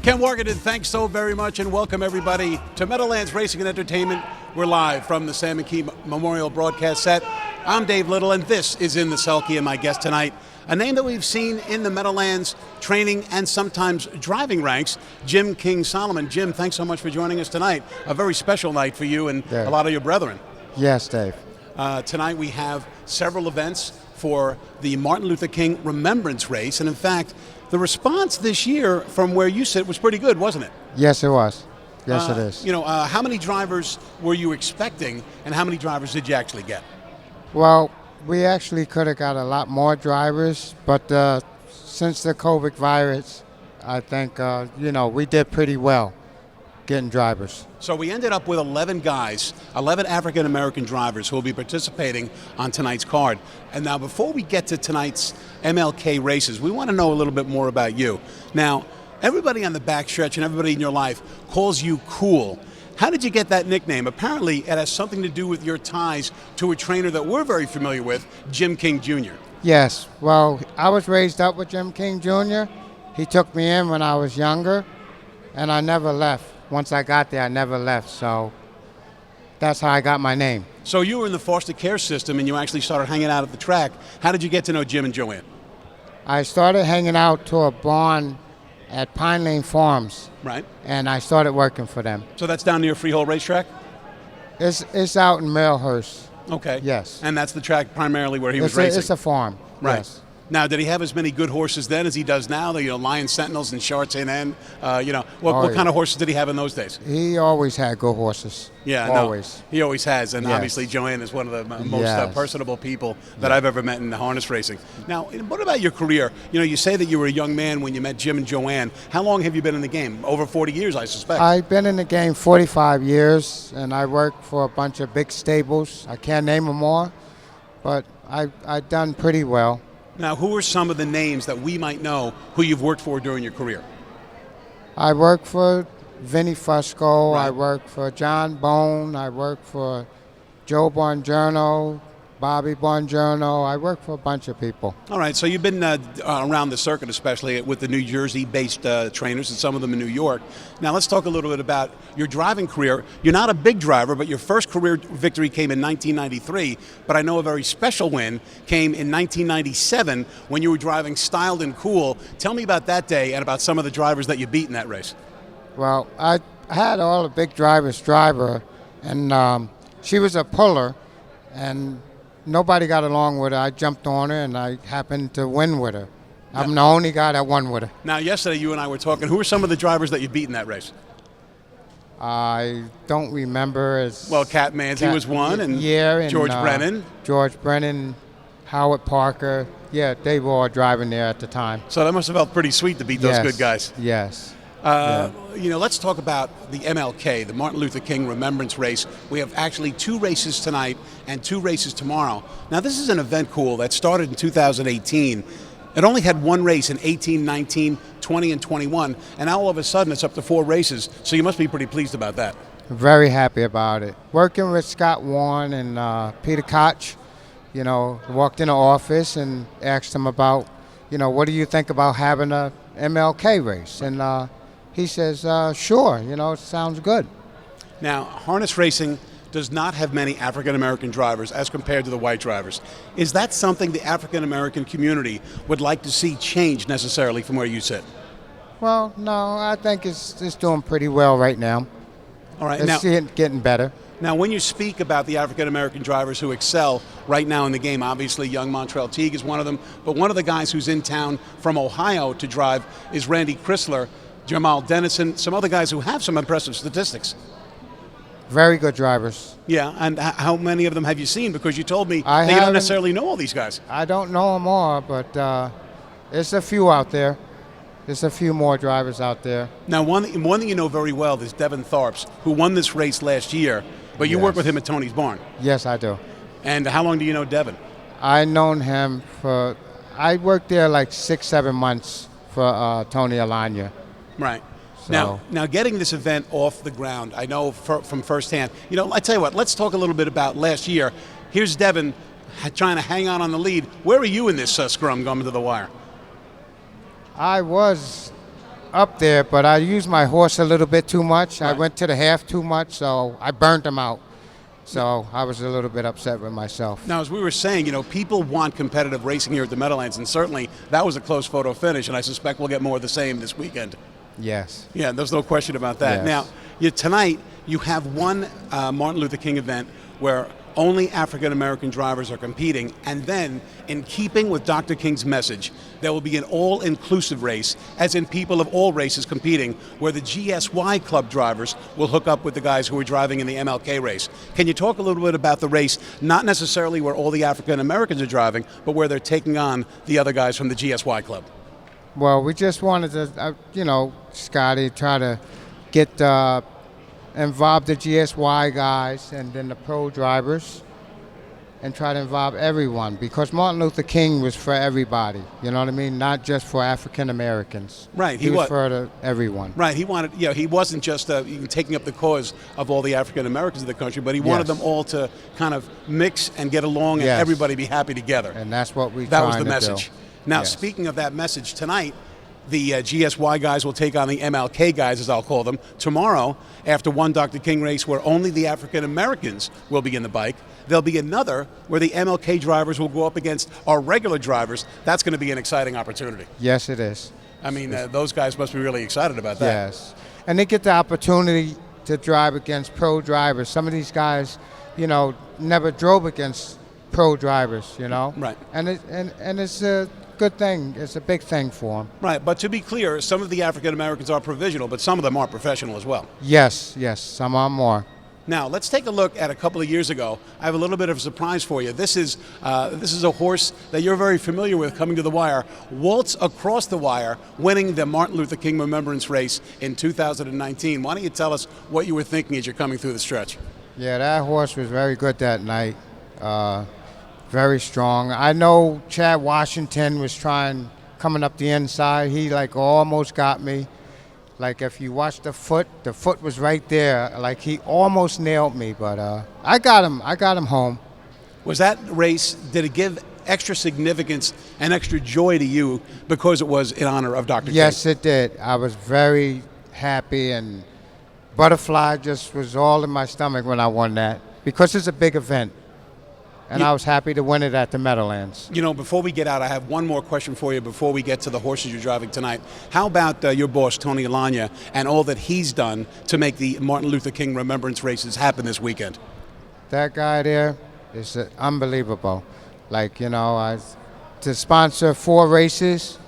Ken Wargenden, thanks so very much, and welcome everybody to Meadowlands Racing and Entertainment. We're live from the Sam McKee Memorial Broadcast Set. I'm Dave Little, and this is In the Sulky, and my guest tonight, a name that we've seen in the Meadowlands training and sometimes driving ranks, Jim King Solomon. Jim, thanks so much for joining us tonight. A very special night for you and a lot of your brethren. Yes, Dave. Tonight we have several events for the Martin Luther King Remembrance Race, and in fact, the response this year from where you sit was pretty good, wasn't it? Yes, it was. Yes, it is. How many drivers were you expecting, and how many drivers did you actually get? Well, we actually could have got a lot more drivers, but since the COVID virus, I think, we did pretty well getting drivers. So we ended up with 11 guys, 11 African-American drivers who will be participating on tonight's card. And now before we get to tonight's MLK races, we want to know a little bit more about you. Now, everybody on the backstretch and everybody in your life calls you Cool. How did you get that nickname? Apparently, it has something to do with your ties to a trainer that we're very familiar with, Jim King Jr. Yes. Well, I was raised up with Jim King Jr. He took me in when I was younger, and I never left. Once I got there, I never left, so that's how I got my name. So you were in the foster care system, and you actually started hanging out at the track. How did you get to know Jim and Joanne? I started hanging out to a barn at Pine Lane Farms. Right. And I started working for them. So that's down near Freehold Racetrack? It's out in Millhurst. Okay. Yes. And that's the track primarily where he was racing? It's a farm, right. Yes. Now, did he have as many good horses then as he does now? The Lion Sentinels and Charts A&N. What kind of horses did he have in those days? He always had good horses. Yeah, always. No, he always has, and yes. Obviously Joanne is one of the most personable people that I've ever met in the harness racing. Now, what about your career? You say that you were a young man when you met Jim and Joanne. How long have you been in the game? Over 40 years, I suspect. I've been in the game 45 years, and I worked for a bunch of big stables. I can't name them all, but I've done pretty well. Now, who are some of the names that we might know who you've worked for during your career? I worked for Vinnie Fusco. Right. I worked for John Bone. I worked for Joe Bongiorno, Bobby Bongiorno. I worked for a bunch of people. All right, so you've been around the circuit, especially with the New Jersey-based trainers and some of them in New York. Now let's talk a little bit about your driving career. You're not a big driver, but your first career victory came in 1993, but I know a very special win came in 1997 when you were driving Styled and Cool. Tell me about that day and about some of the drivers that you beat in that race. Well, I had all the big drivers driver, and she was a puller, and nobody got along with her. I jumped on her, and I happened to win with her. I'm the only guy that won with her. Now, yesterday you and I were talking. Who are some of the drivers that you beat in that race? I don't remember. Well, Cat Manzi was one, and George Brennan. George Brennan, Howard Parker. Yeah, they were all driving there at the time. So that must have felt pretty sweet to beat those good guys. Yes. Let's talk about the MLK, the Martin Luther King Remembrance Race. We have actually 2 races tonight and 2 races tomorrow. Now, this is an event, Cool, that started in 2018. It only had 1 race in 18, 19, 20, and 21, and now all of a sudden it's up to 4 races, so you must be pretty pleased about that. Very happy about it. Working with Scott Warren and Peter Koch, walked in the office and asked him about, what do you think about having a MLK race? And he says, sure, it sounds good. Now, harness racing does not have many African-American drivers as compared to the white drivers. Is that something the African-American community would like to see change necessarily from where you sit? Well, no, I think it's doing pretty well right now. All right, Let's see it getting better. Now, when you speak about the African-American drivers who excel right now in the game, obviously young Montrell Teague is one of them, but one of the guys who's in town from Ohio to drive is Randy Chrysler, Jamal Dennison, some other guys who have some impressive statistics. Very good drivers. Yeah, and how many of them have you seen? Because you told me that you don't necessarily know all these guys. I don't know them all, but there's a few out there. There's a few more drivers out there. Now, one thing you know very well is Devin Tharps, who won this race last year, but you work with him at Tony's Barn. Yes, I do. And how long do you know Devin? I known him I worked there like 6-7 months for Tony Alagna. Right. So. Now, getting this event off the ground, I know from firsthand. I tell you what, let's talk a little bit about last year. Here's Devin trying to hang on the lead. Where are you in this scrum going to the wire? I was up there, but I used my horse a little bit too much. Right. I went to the half too much, so I burnt him out. So I was a little bit upset with myself. Now, as we were saying, people want competitive racing here at the Meadowlands, and certainly that was a close photo finish, and I suspect we'll get more of the same this weekend. Yes. Yeah, there's no question about that. Yes. Now, tonight you have one Martin Luther King event where only African American drivers are competing, and then, in keeping with Dr. King's message, there will be an all-inclusive race, as in people of all races competing, where the GSY Club drivers will hook up with the guys who are driving in the MLK race. Can you talk a little bit about the race, not necessarily where all the African Americans are driving, but where they're taking on the other guys from the GSY Club? Well, we just wanted to, Scotty, try to get involve the GSY guys and then the pro drivers and try to involve everyone, because Martin Luther King was for everybody, you know what I mean? Not just for African Americans. Right. He was for everyone. Right. He wanted, he wasn't just taking up the cause of all the African Americans in the country, but he wanted them all to kind of mix and get along and everybody be happy together. And that's what we That was the to message. do. Now, Yes. speaking of that message, tonight, the GSY guys will take on the MLK guys, as I'll call them. Tomorrow, after one Dr. King race where only the African Americans will be in the bike, there'll be another where the MLK drivers will go up against our regular drivers. That's going to be an exciting opportunity. Yes, it is. I mean, those guys must be really excited about that. Yes. And they get the opportunity to drive against pro drivers. Some of these guys, never drove against pro drivers, Right. And it's a good thing. It's a big thing for them. Right, but to be clear, some of the African Americans are provisional, but some of them are professional as well. Yes, some are more. Now, let's take a look at a couple of years ago. I have a little bit of a surprise for you. This is a horse that you're very familiar with coming to the wire. Waltz Across the Wire, winning the Martin Luther King Remembrance Race in 2019. Why don't you tell us what you were thinking as you're coming through the stretch? Yeah, that horse was very good that night. Very strong. I know Chad Washington was coming up the inside. He almost got me. If you watch the foot was right there. He almost nailed me, but I got him home. Was that race, did it give extra significance and extra joy to you because it was in honor of Dr. King? Yes, it did. I was very happy, and butterfly just was all in my stomach when I won that, because it's a big event. And I was happy to win it at the Meadowlands. Before we get out, I have one more question for you before we get to the horses you're driving tonight. How about your boss, Tony Alagna, and all that he's done to make the Martin Luther King Remembrance races happen this weekend? That guy there is unbelievable. To sponsor 4 races,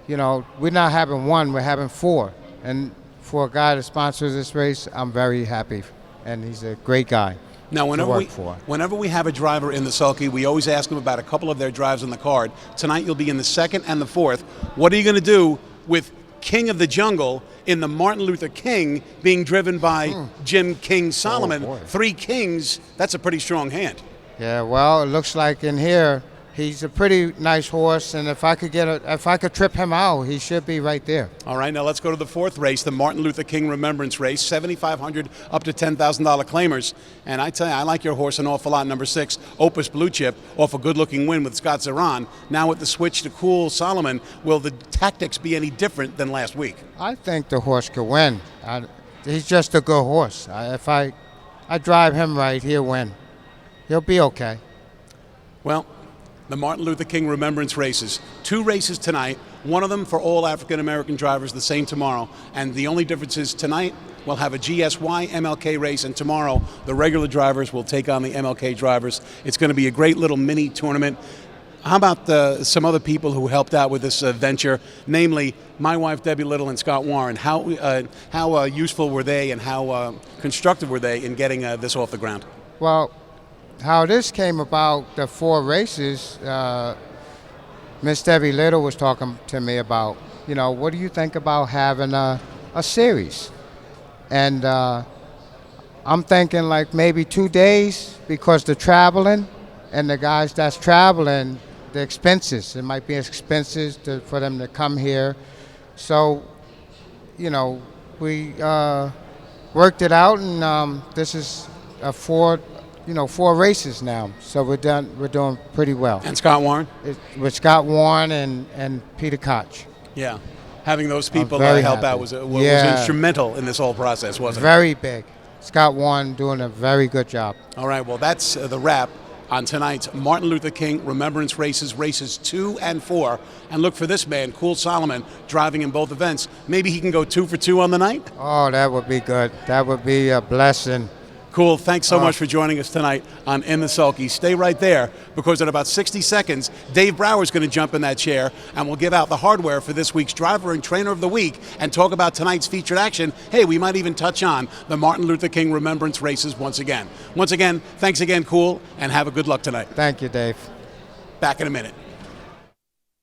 we're not having 1, we're having 4. And for a guy to sponsor this race, I'm very happy. And he's a great guy. Now, whenever we have a driver in the Sulky, we always ask them about a couple of their drives on the card. Tonight you'll be in the 2nd and the 4th. What are you going to do with King of the Jungle in the Martin Luther King being driven by Jim King Solomon? Oh, boy. 3 kings, that's a pretty strong hand. Yeah, well, it looks like in here he's a pretty nice horse, and if I could trip him out, he should be right there. All right, now let's go to the 4th race, the Martin Luther King Remembrance Race, $7,500 up to $10,000 claimers. And I tell you, I like your horse an awful lot, number 6, Opus Blue Chip, off a good-looking win with Scott Zeron. Now with the switch to Cool Solomon, will the tactics be any different than last week? I think the horse could win. He's just a good horse. If I drive him right, he'll win. He'll be okay. Well, the Martin Luther King Remembrance races. 2 races tonight, one of them for all African American drivers, the same tomorrow. And the only difference is tonight we'll have a GSY MLK race, and tomorrow the regular drivers will take on the MLK drivers. It's going to be a great little mini tournament. How about some other people who helped out with this venture, namely my wife Debbie Little and Scott Warren? How useful were they, and how constructive were they in getting this off the ground? Well, how this came about, the 4 races, Miss Debbie Little was talking to me about, what do you think about having a series? And I'm thinking maybe 2 days, because the traveling and the guys that's traveling, the expenses, it might be expenses for them to come here. So, we worked it out, and this is a 4 races now, so we're doing pretty well. And Scott Warren? With Scott Warren and Peter Koch. Yeah. having those people very help happy. out was Yeah. instrumental in this whole process, wasn't it? Very big. Scott Warren doing a very good job. All right, well, that's the wrap on tonight's Martin Luther King Remembrance Races, races 2 and 4. And look for this man, Cool Solomon, driving in both events. Maybe he can go 2 for 2 on the night? Oh, that would be good. That would be a blessing. Cool. Thanks so much for joining us tonight on In the Sulky. Stay right there, because in about 60 seconds, Dave Brower's going to jump in that chair and we'll give out the hardware for this week's Driver and Trainer of the Week and talk about tonight's featured action. Hey, we might even touch on the Martin Luther King Remembrance Races once again. Once again, thanks again, Cool, and have a good luck tonight. Thank you, Dave. Back in a minute.